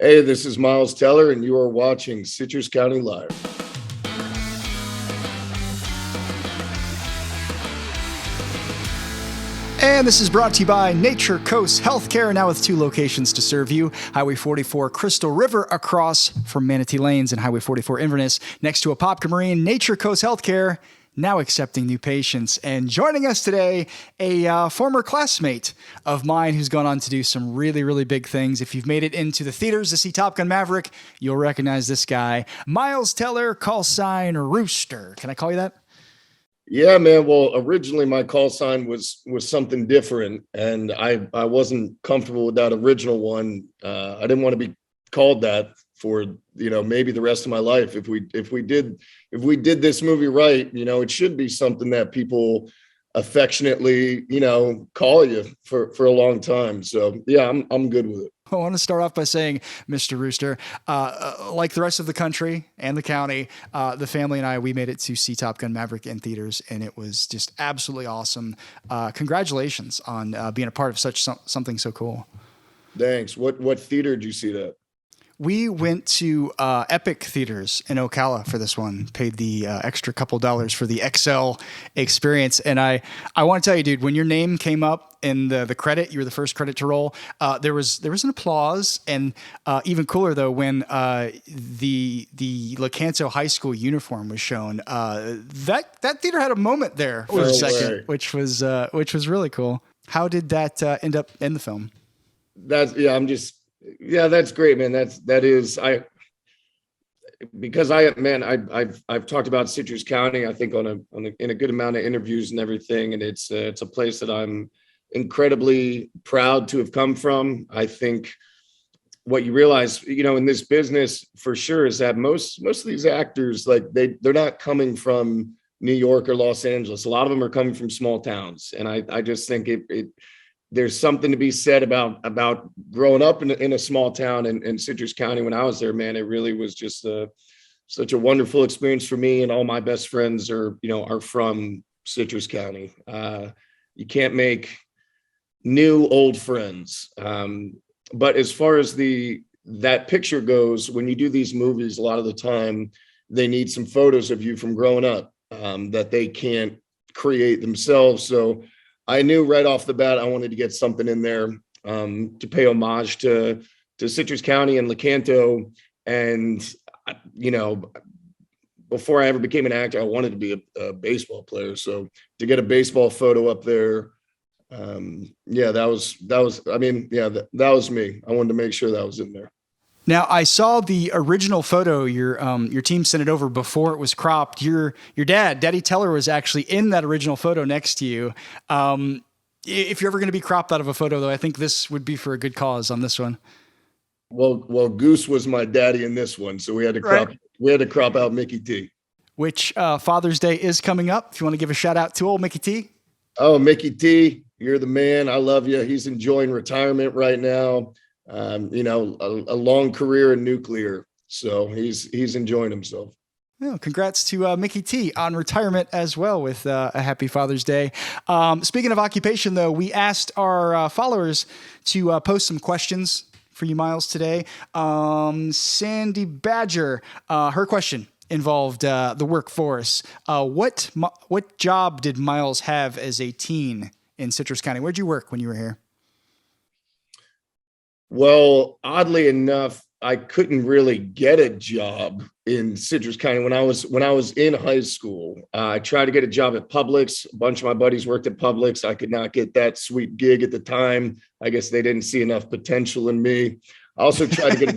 Hey, this is Miles Teller, and you are watching Citrus County Live. And this is brought to you by Nature Coast Healthcare, now with 2 locations to serve you. Highway 44 Crystal River across from Manatee Lanes and Highway 44 Inverness next to Apopka Marine. Nature Coast Healthcare now accepting new patients. And joining us today, a former classmate of mine who's gone on to do some really, really big things. If you've made it into the theaters to see Top Gun Maverick, you'll recognize this guy. Miles Teller, call sign Rooster. Can I call you that? Yeah, man. Well, originally my call sign was something different, and I wasn't comfortable with that original one. I didn't want to be called that for maybe the rest of my life. If we did this movie right, it should be something that people affectionately call you for a long time. So yeah, I'm good with it. I want to start off by saying, Mr. Rooster, like the rest of the country and the county, the family and I, we made it to see Top Gun Maverick in theaters, and it was just absolutely awesome. Congratulations on being a part of something so cool. Thanks. What theater did you see that? We went to Epic Theaters in Ocala for this one, paid the extra couple dollars for the XL experience. And I want to tell you, dude, when your name came up in the credit, you were the first credit to roll, there was an applause. And even cooler, though, when the Lecanto High School uniform was shown, that theater had a moment there for a second, which was really cool. How did that end up in the film? That's great, man. I've talked about Citrus County, I think in a good amount of interviews and everything. And it's a place that I'm incredibly proud to have come from. I think what you realize, in this business for sure, is that most of these actors, like they're not coming from New York or Los Angeles. A lot of them are coming from small towns. And I just think there's something to be said about growing up in a small town in Citrus County. When I was there, man, it really was just such a wonderful experience for me. And all my best friends are from Citrus County. You can't make new old friends. But as far as that picture goes, when you do these movies, a lot of the time they need some photos of you from growing up that they can't create themselves. So I knew right off the bat I wanted to get something in there to pay homage to Citrus County and Lecanto. And, before I ever became an actor, I wanted to be a baseball player. So to get a baseball photo up there, that was me. I wanted to make sure that was in there. Now, I saw the original photo. Your team sent it over before it was cropped. Your dad, Daddy Teller, was actually in that original photo next to you. If you're ever going to be cropped out of a photo, though, I think this would be for a good cause on this one. Well, Goose was my daddy in this one, so we had to crop. Right. We had to crop out Mickey T. Which Father's Day is coming up. If you want to give a shout out to old Mickey T. Oh, Mickey T, you're the man. I love you. He's enjoying retirement right now. A long career in nuclear. So he's enjoying himself. Well, congrats to Mickey T on retirement as well with a happy Father's Day. Speaking of occupation, though, we asked our followers to post some questions for you, Miles, today. Sandy Badger, her question involved the workforce. What job did Miles have as a teen in Citrus County? Where'd you work when you were here? Well, oddly enough, I couldn't really get a job in Citrus County when I was in high school. I tried to get a job at Publix. A bunch of my buddies worked at Publix. I could not get that sweet gig at the time. I guess they didn't see enough potential in me. I also tried to get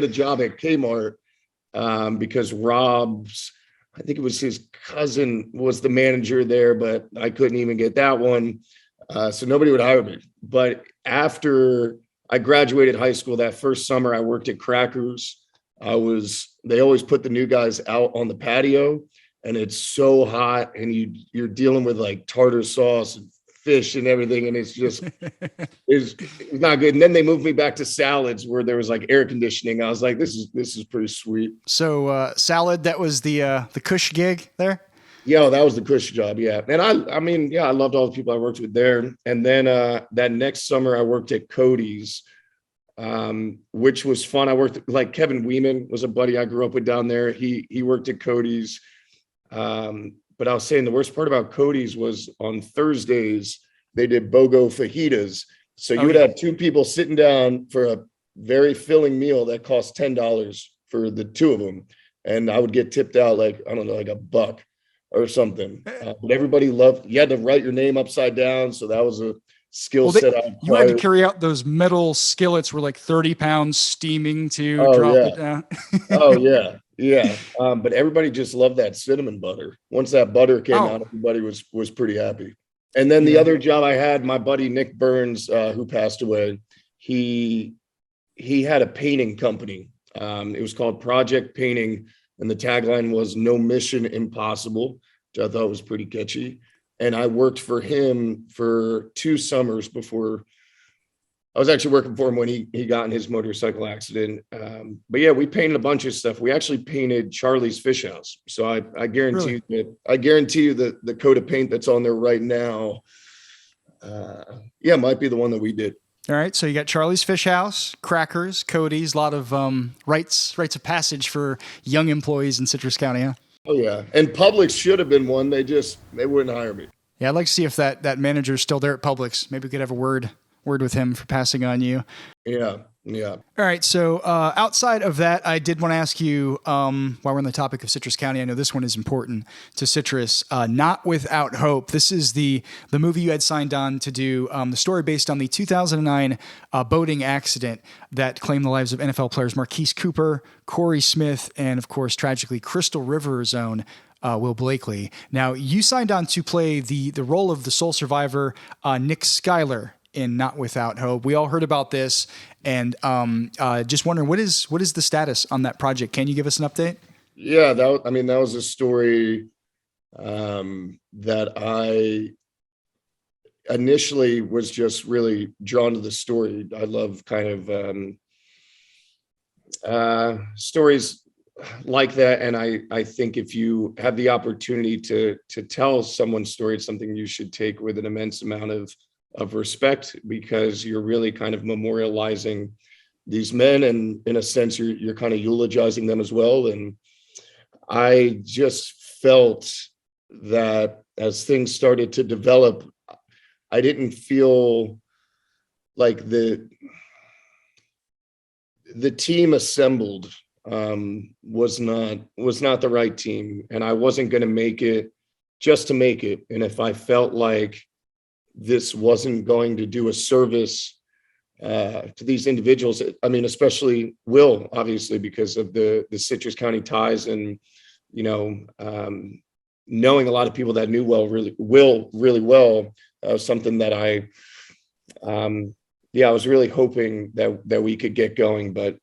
a job at Kmart because Rob's, I think it was his cousin, was the manager there, but I couldn't even get that one. So nobody would hire me. But after I graduated high school, that first summer I worked at Crackers. They always put the new guys out on the patio, and it's so hot, and you're dealing with like tartar sauce and fish and everything, and it's not good. And then they moved me back to salads where there was like air conditioning. I was like, this is pretty sweet. So salad, that was the cush gig there? Yeah, that was the Kush job. Yeah. And I loved all the people I worked with there. And then that next summer I worked at Cody's. which was fun. I worked like Kevin Weeman was a buddy I grew up with down there. He worked at Cody's. But I was saying the worst part about Cody's was on Thursdays, they did BOGO fajitas. So you would have two people sitting down for a very filling meal that cost $10 for the two of them. And I would get tipped out like, I don't know, like $1 or something. But everybody loved, you had to write your name upside down. So that was a skill set. You had to carry out those metal skillets were like 30 pounds steaming to drop it down. Oh yeah. Yeah. But everybody just loved that cinnamon butter. Once that butter came out, everybody was pretty happy. And then the other job I had, my buddy Nick Burns, who passed away, he had a painting company. It was called Project Painting, and the tagline was "No Mission Impossible," which I thought was pretty catchy. And I worked for him for 2 summers before. I was actually working for him when he got in his motorcycle accident. But yeah, we painted a bunch of stuff. We actually painted Charlie's Fish House. So I guarantee you that the coat of paint that's on there right now, might be the one that we did. All right. So you got Charlie's Fish House, Crackers, Cody's, a lot of rites of passage for young employees in Citrus County, huh? Oh yeah. And Publix should have been one. They wouldn't hire me. Yeah, I'd like to see if that manager's still there at Publix. Maybe we could have a word with him for passing on you. Yeah. All right. So outside of that, I did want to ask you, while we're on the topic of Citrus County, I know this one is important to Citrus, Not Without Hope. This is the movie you had signed on to do, the story based on the 2009 boating accident that claimed the lives of NFL players Marquise Cooper, Corey Smith, and of course, tragically, Crystal River's own Will Blakely. Now, you signed on to play the role of the sole survivor, Nick Schuyler, in Not Without Hope. We all heard about this, and just wondering, what is the status on that project? Can you give us an update? Yeah, that was a story that I initially was just really drawn to the story. I love kind of stories like that, and I think if you have the opportunity to tell someone's story, it's something you should take with an immense amount of respect, because you're really kind of memorializing these men, and in a sense you're kind of eulogizing them as well. And I just felt that as things started to develop, I didn't feel like the team assembled was not the right team, and I wasn't going to make it just to make it. And if I felt like this wasn't going to do a service to these individuals, I mean, especially Will, obviously, because of the Citrus County ties, and knowing a lot of people that knew Will really well, something that I was really hoping that we could get going. But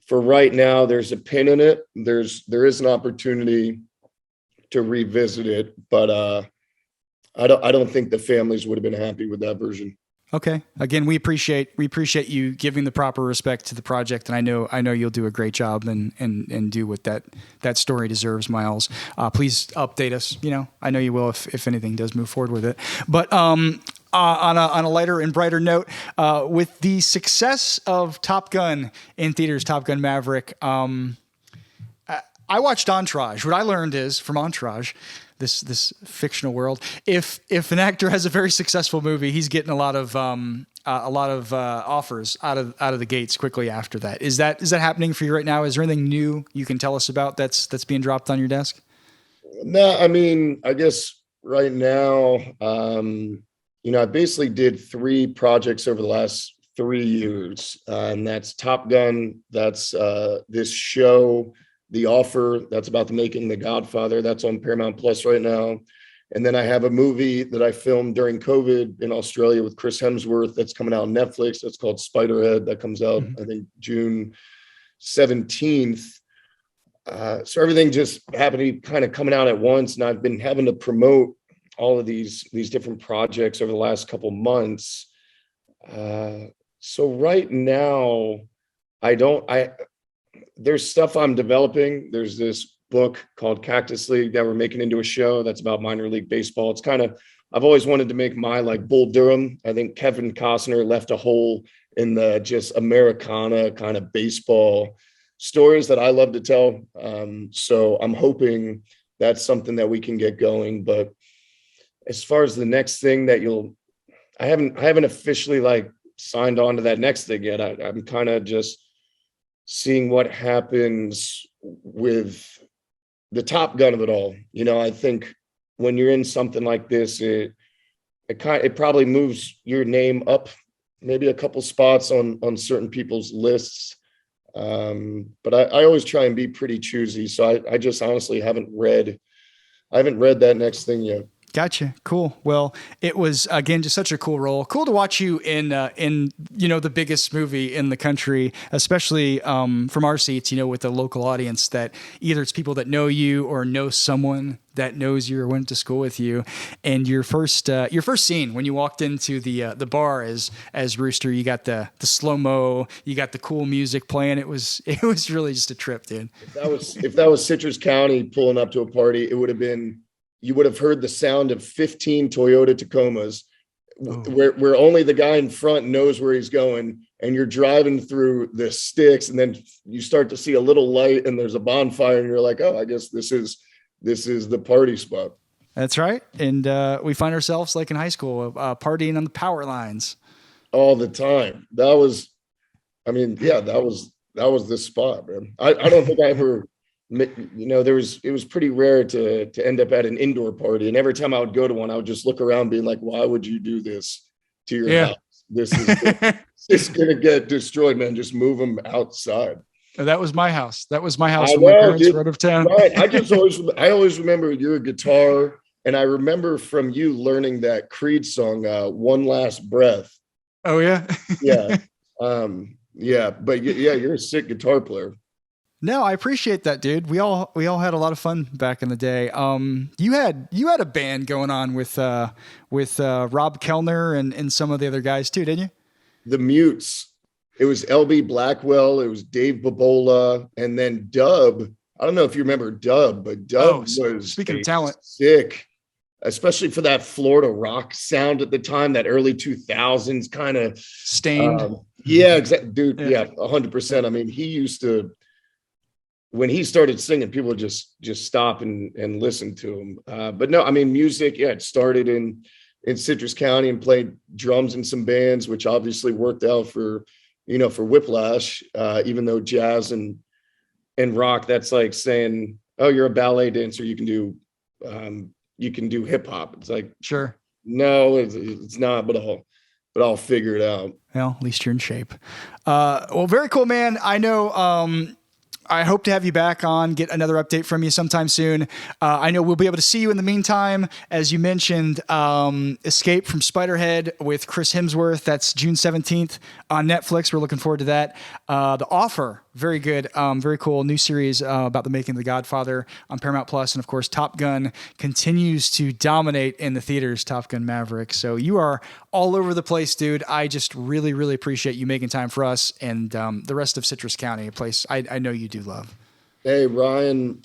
for right now, there's a pin in it. There is an opportunity to revisit it, but I don't think the families would have been happy with that version. Okay. Again, we appreciate you giving the proper respect to the project, and I know you'll do a great job and do what that story deserves, Miles. Please update us. I know you will if anything does move forward with it. But on a lighter and brighter note, with the success of Top Gun in theaters, Top Gun Maverick, I watched Entourage. What I learned is from Entourage, this fictional world, if an actor has a very successful movie, he's getting a lot of offers out of the gates quickly after that. Is that happening for you right now? Is there anything new you can tell us about that's being dropped on your desk? No, I mean, I guess right now, I basically did 3 projects over the last 3 years, and that's Top Gun, that's this show, The Offer, that's about the making The Godfather, that's on Paramount Plus right now. And then I have a movie that I filmed during COVID in Australia with Chris Hemsworth that's coming out on Netflix. That's called Spiderhead. That comes out, I think, June 17th. So everything just happened to be kind of coming out at once. And I've been having to promote all of these different projects over the last couple months. So right now, there's stuff I'm developing. There's this book called Cactus League that we're making into a show that's about minor league baseball. It's kind of, I've always wanted to make my like Bull Durham. I think Kevin Costner left a hole in the just Americana kind of baseball stories that I love to tell. So I'm hoping that's something that we can get going. But as far as the next thing that I haven't officially like signed on to that next thing yet. I'm kind of just seeing what happens with the Top Gun of it all. I think when you're in something like this, it probably moves your name up maybe a couple spots on certain people's lists. But I always try and be pretty choosy. So I just honestly haven't read that next thing yet. Gotcha. Cool. Well, it was, again, just such a cool role. Cool to watch you in the biggest movie in the country, especially from our seats, with the local audience, that either it's people that know you or know someone that knows you or went to school with you. And your first scene when you walked into the bar as Rooster, you got the slow-mo, you got the cool music playing. It was really just a trip, dude. If that was Citrus County pulling up to a party, you would have heard the sound of 15 Toyota Tacomas, where only the guy in front knows where he's going, and you're driving through the sticks, and then you start to see a little light, and there's a bonfire, and you're like, oh, I guess this is the party spot. That's right. And we find ourselves like in high school, partying on the power lines all the time. That was the spot, man. I don't think I ever. It was pretty rare to end up at an indoor party. And every time I would go to one, I would just look around being like, why would you do this to your house? This is going to get destroyed, man. Just move them outside. That was my house. When my parents were out of town. Right. I always remember your guitar. And I remember from you learning that Creed song, One Last Breath. Oh yeah. Yeah. But you're a sick guitar player. No, I appreciate that, dude. We all had a lot of fun back in the day. You had a band going on with Rob Kellner and some of the other guys too, didn't you? The Mutes. It was LB Blackwell. It was Dave Babola, and then Dub. I don't know if you remember Dub, but Dub was, speaking of talent, sick, especially for that Florida rock sound at the time, that early 2000s kind of Stained. Yeah, exactly, dude. Yeah, 100%. I mean, he used to. When he started singing, people would just stop and listen to him. But no, I mean, music, it started in Citrus County and played drums in some bands, which obviously worked out for Whiplash, even though jazz and rock, that's like saying, oh, you're a ballet dancer, you can do hip hop. It's like, sure. No, it's not, but I'll figure it out. Well, at least you're in shape. Well, very cool, man. I know, I hope to have you back on, get another update from you sometime soon. I know we'll be able to see you in the meantime. As you mentioned, Escape from Spiderhead with Chris Hemsworth. That's June 17th on Netflix. We're looking forward to that. The Offer, very good, very cool new series about the making of The Godfather on Paramount Plus. And of course, Top Gun continues to dominate in the theaters, Top Gun Maverick. So you are all over the place, dude. I just really, really appreciate you making time for us and the rest of Citrus County, a place I know you do love. Hey, Ryan,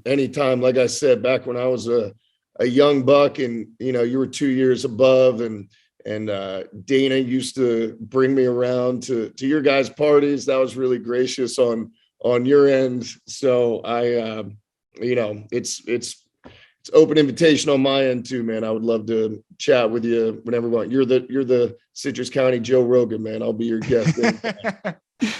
anytime. Like I said, back when I was a young buck and, you were 2 years above and Dana used to bring me around to your guys' parties. That was really gracious on your end. So it's open invitation on my end too, man. I would love to chat with you whenever you want. You're the Citrus County Joe Rogan, man. I'll be your guest.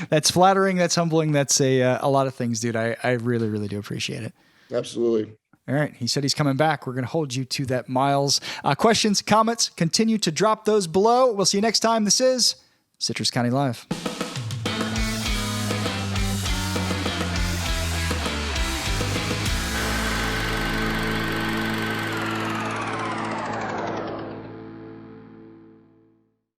That's flattering. That's humbling. That's a lot of things, dude. I really, really do appreciate it. Absolutely. All right. He said he's coming back. We're going to hold you to that, Miles. Questions, comments, continue to drop those below. We'll see you next time. This is Citrus County Live.